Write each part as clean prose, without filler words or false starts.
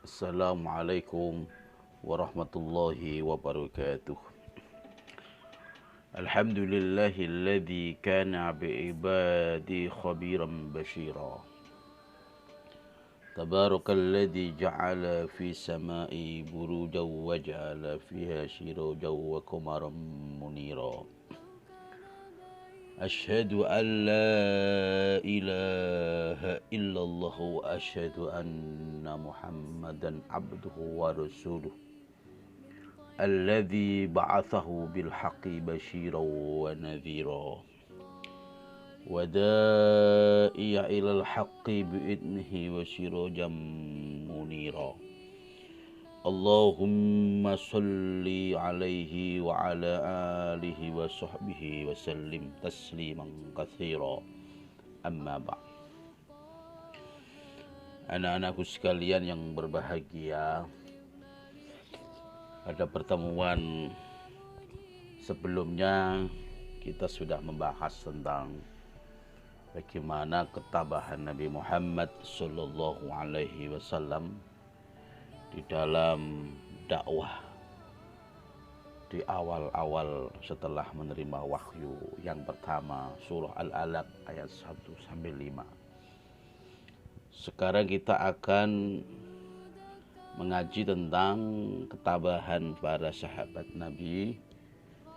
Assalamualaikum warahmatullahi wabarakatuh. Alhamdulillahilladzi kana bi'ibadi khabiran bashira. Tabarakalladzi ja'ala fi sama'i burujan wa ja'ala fiha sirajan wa qamaran munira. Asyhadu an la ilaha illallah wa asyhadu anna Muhammadan abduhu wa rasuluh. Alladzi ba'athahu bil haqqi basyiran wa nadhira. Wa da'iya ilal haqqi bi'idnihi wa sirajan munira. Allahumma salli alaihi wa ala alihi wa sahbihi wa sallim tasliman katsira. Amma ba'd. Anak-anakku sekalian yang berbahagia, pada pertemuan sebelumnya kita sudah membahas tentang bagaimana ketabahan Nabi Muhammad sallallahu alaihi wasallam di dalam dakwah di awal-awal setelah menerima wahyu yang pertama, surah Al-Alaq ayat 1 sampai 5. Sekarang kita akan mengaji tentang ketabahan para sahabat Nabi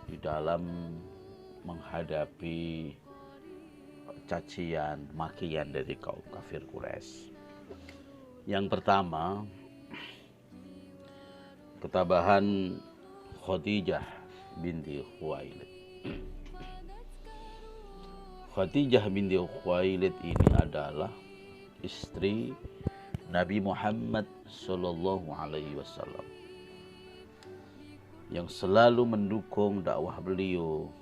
di dalam menghadapi cacian, makian dari kaum kafir Quraisy. Yang pertama, ketabahan Khadijah binti Khuwailid. Khadijah binti Khuwailid ini adalah istri Nabi Muhammad sallallahu alaihi wasallam yang selalu mendukung dakwah beliau,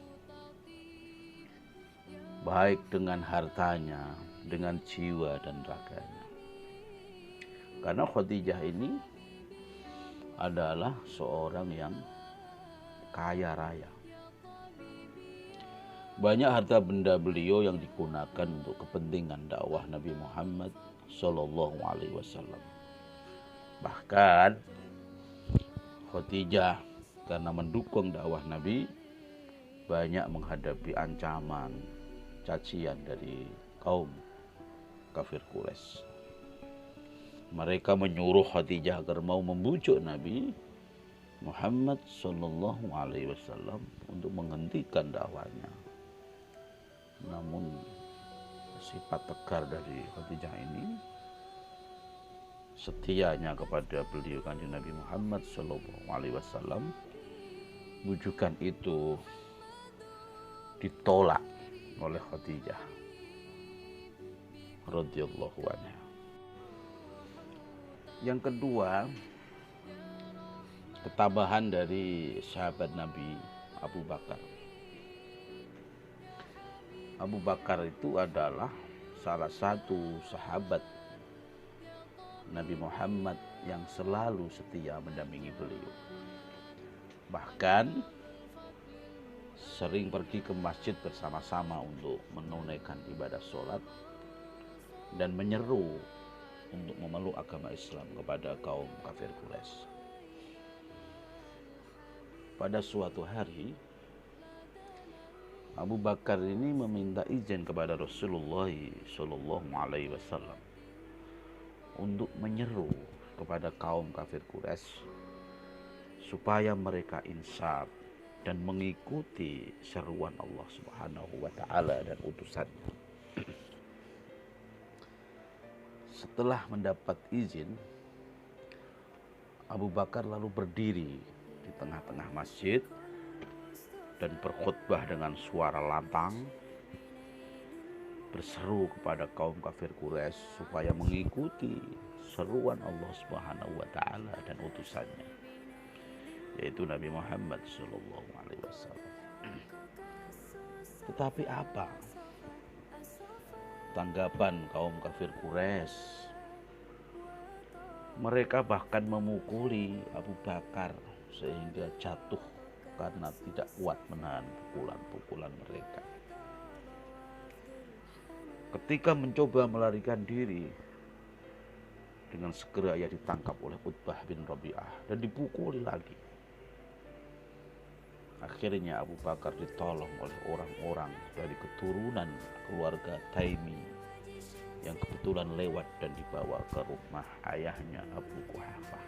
baik dengan hartanya, dengan jiwa dan raganya. Karena Khadijah ini adalah seorang yang kaya raya. Banyak harta benda beliau yang digunakan untuk kepentingan dakwah Nabi Muhammad sallallahu alaihi wasallam. Bahkan Khadijah karena mendukung dakwah Nabi banyak menghadapi ancaman, cacian dari kaum kafir Quraisy. Mereka menyuruh Khadijah agar mau membujuk Nabi Muhammad sallallahu alaihi wasallam untuk menghentikan dakwahnya. Namun sifat tegar dari Khadijah ini, setianya kepada beliau kanjeng Nabi Muhammad sallallahu alaihi wasallam, bujukan itu ditolak oleh Khadijah radhiyallahu anha. Yang kedua, ketabahan dari sahabat Nabi Abu Bakar. Abu Bakar itu adalah salah satu sahabat Nabi Muhammad yang selalu setia mendampingi beliau. Bahkan sering pergi ke masjid bersama-sama untuk menunaikan ibadah sholat dan menyeru untuk memeluk agama Islam kepada kaum kafir Quraisy. Pada suatu hari, Abu Bakar ini meminta izin kepada Rasulullah Shallallahu Alaihi Wasallam untuk menyeru kepada kaum kafir Quraisy supaya mereka insaf dan mengikuti seruan Allah Subhanahu Wa Taala dan utusannya. Setelah mendapat izin, Abu Bakar lalu berdiri di tengah-tengah masjid dan berkhutbah dengan suara lantang, berseru kepada kaum kafir Quraisy supaya mengikuti seruan Allah Subhanahu wa taala dan utusannya, yaitu Nabi Muhammad sallallahu alaihi wasallam. Tetapi apa tanggapan kaum kafir Quraisy? Mereka bahkan memukuli Abu Bakar sehingga jatuh karena tidak kuat menahan pukulan-pukulan mereka. Ketika mencoba melarikan diri, Dengan segera ia ditangkap oleh Utbah bin Rabi'ah dan dipukuli lagi. Akhirnya Abu Bakar ditolong oleh orang-orang dari keturunan keluarga Taimi yang kebetulan lewat dan dibawa ke rumah ayahnya Abu Quhafah.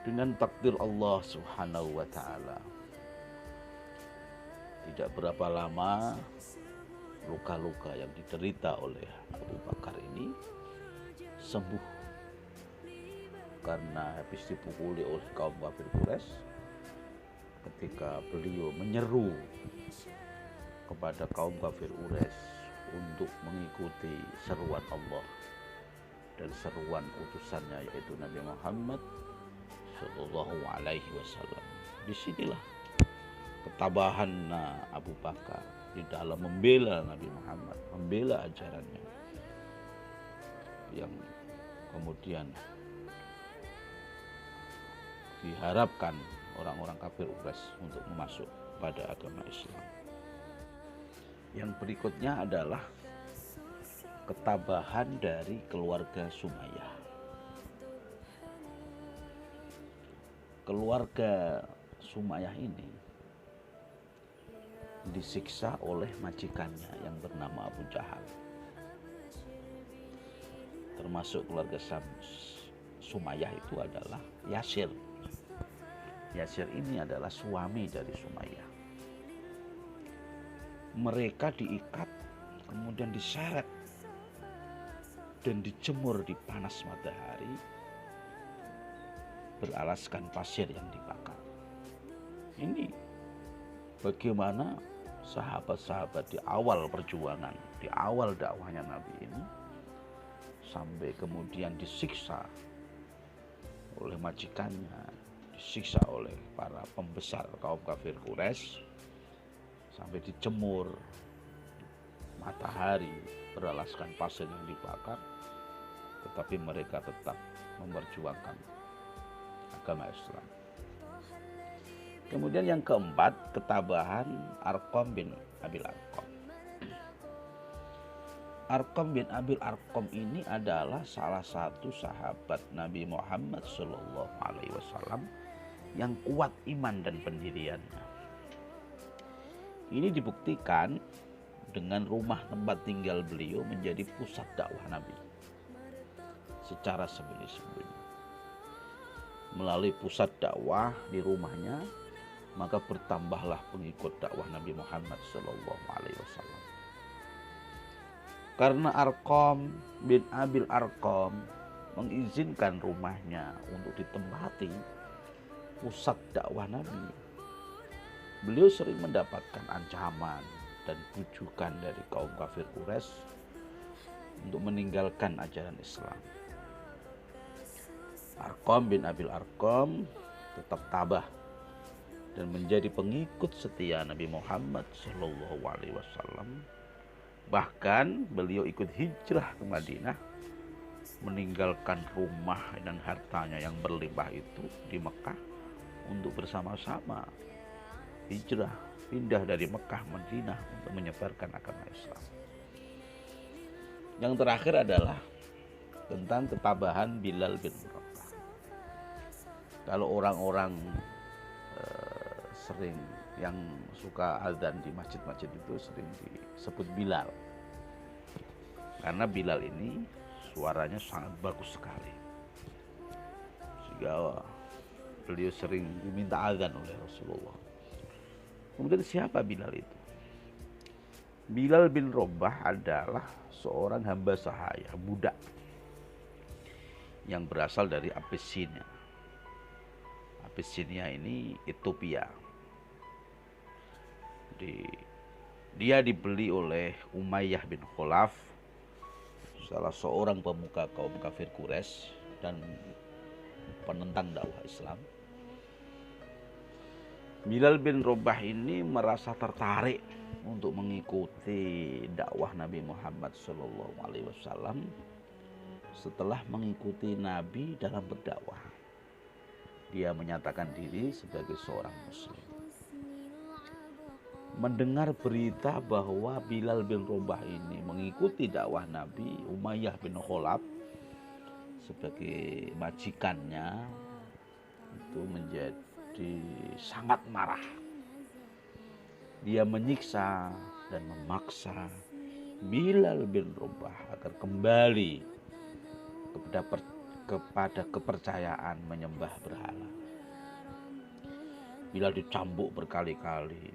Dengan takdir Allah Subhanahu wa ta'ala, tidak berapa lama luka-luka yang diderita oleh Abu Bakar ini sembuh, karena habis dipukuli oleh kaum kafir Quraisy. Ketika beliau menyeru kepada kaum kafir Quraisy untuk mengikuti seruan Allah dan seruan utusannya, yaitu Nabi Muhammad Sallallahu Alaihi Wasallam, disinilah ketabahan Abu Bakar di dalam membela Nabi Muhammad, membela ajarannya, yang kemudian diharapkan orang-orang kafir Quraisy untuk masuk pada agama Islam. Yang berikutnya adalah ketabahan dari keluarga Sumayyah. Keluarga Sumayyah ini disiksa oleh majikannya yang bernama Abu Jahal. Termasuk keluarga Sumayyah itu adalah Yasir. Yasir ini adalah suami dari Sumayyah. Mereka diikat, kemudian diseret dan dijemur di panas matahari beralaskan pasir yang dibakar. Ini bagaimana sahabat-sahabat di awal perjuangan, di awal dakwahnya Nabi ini, sampai kemudian disiksa oleh majikannya, disiksa oleh para pembesar kaum kafir Quraisy, sampai dijemur matahari beralaskan pasir yang dibakar, tetapi mereka tetap memperjuangkan agama Islam. Kemudian yang keempat, ketabahan Arqam bin Abil Arqam. Arqam bin Abil Arqam ini adalah salah satu sahabat Nabi Muhammad SAW yang kuat iman dan pendiriannya. Ini dibuktikan dengan rumah tempat tinggal beliau menjadi pusat dakwah Nabi secara sembunyi-sembunyi. Melalui pusat dakwah di rumahnya, maka bertambahlah pengikut dakwah Nabi Muhammad SAW. Karena Arqam bin Abil Arqam mengizinkan rumahnya untuk ditempati pusat dakwah Nabi, beliau sering mendapatkan ancaman dan bujukan dari kaum kafir Quraisy untuk meninggalkan ajaran Islam. Arqam bin Abil Arqam tetap tabah dan menjadi pengikut setia Nabi Muhammad SAW. Bahkan beliau ikut hijrah ke Madinah, meninggalkan rumah dan hartanya yang berlimpah itu di Mekah untuk bersama-sama hijrah, pindah dari Mekah Madinah untuk menyebarkan agama Islam. Yang terakhir adalah tentang ketabahan Bilal bin Rabah. Kalau orang-orang sering yang suka azan di masjid-masjid itu sering disebut Bilal, karena Bilal ini suaranya sangat bagus sekali, sehingga beliau sering diminta azan oleh Rasulullah. Kemudian siapa Bilal itu? Bilal bin Rabah adalah seorang hamba sahaya, budak yang berasal dari Abyssinia. Abyssinia ini Ethiopia. Dia dibeli oleh Umayyah bin Khalaf, salah seorang pemuka kaum kafir Quraisy dan penentang dakwah Islam. Bilal bin Rabah ini merasa tertarik untuk mengikuti dakwah Nabi Muhammad SAW setelah mengikuti Nabi dalam berdakwah. Dia menyatakan diri sebagai seorang Muslim. Mendengar berita bahwa Bilal bin Rabah ini mengikuti dakwah Nabi, Umayyah bin Khalaf sebagai majikannya itu menjadi sangat marah. Dia menyiksa dan memaksa Bilal bin Rabah agar kembali kepada kepercayaan menyembah berhala. Bilal dicambuk berkali-kali,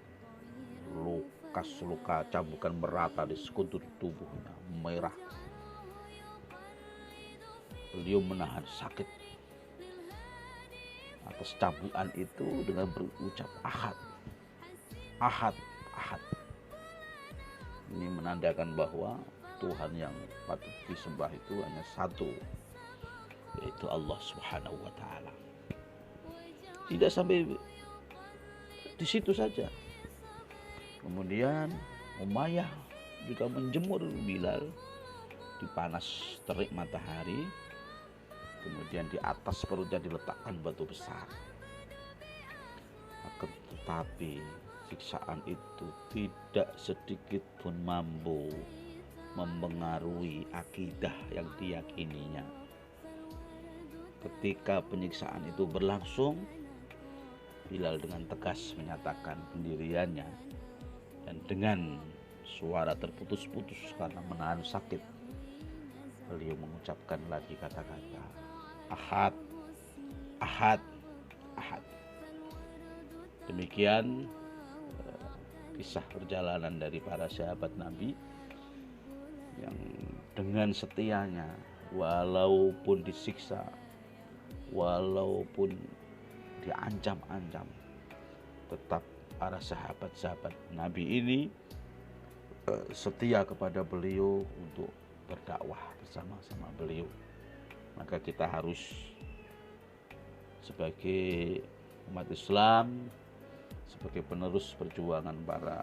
luka cambukan merata di sekujur tubuhnya, merah. Beliau menahan sakit atas cambukan itu dengan berucap ahad, ahad, ahad. Ini menandakan bahwa Tuhan yang patut disembah itu hanya satu, yaitu Allah Subhanahu wa Ta'ala. Tidak sampai di situ saja. Kemudian Umayyah juga menjemur Bilal di panas terik matahari. Kemudian di atas perutnya diletakkan batu besar. Akan tetapi siksaan itu tidak sedikit pun mampu mempengaruhi akidah yang diyakininya. Ketika penyiksaan itu berlangsung, Bilal dengan tegas menyatakan pendiriannya dan dengan suara terputus-putus karena menahan sakit, beliau mengucapkan lagi kata-kata ahad, ahad, ahad. Demikian kisah perjalanan dari para sahabat Nabi yang dengan setianya walaupun disiksa, walaupun diancam-ancam, tetap para sahabat-sahabat Nabi ini setia kepada beliau untuk berdakwah bersama-sama beliau. Maka kita harus sebagai umat Islam, sebagai penerus perjuangan para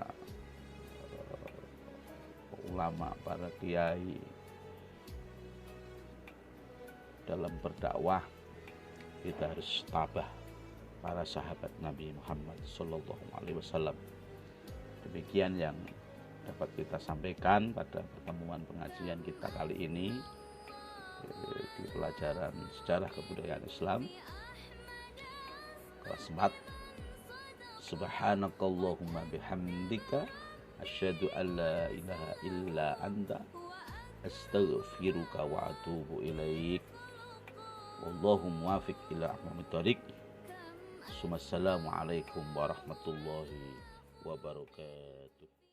ulama, para kiai dalam berdakwah, kita harus tabah para sahabat Nabi Muhammad Sallallahu Alaihi Wasallam. Demikian yang dapat kita sampaikan pada pertemuan pengajian kita kali ini di pelajaran sejarah kebudayaan Islam kelas 4. Subhanakallahumma bihamdika asyhadu an la ilaha illa anta astaghfiruka wa atubu ilaik. Wallahu muwaffiq ila aqwamit thoriq. Assalamualaikum warahmatullahi wabarakatuh.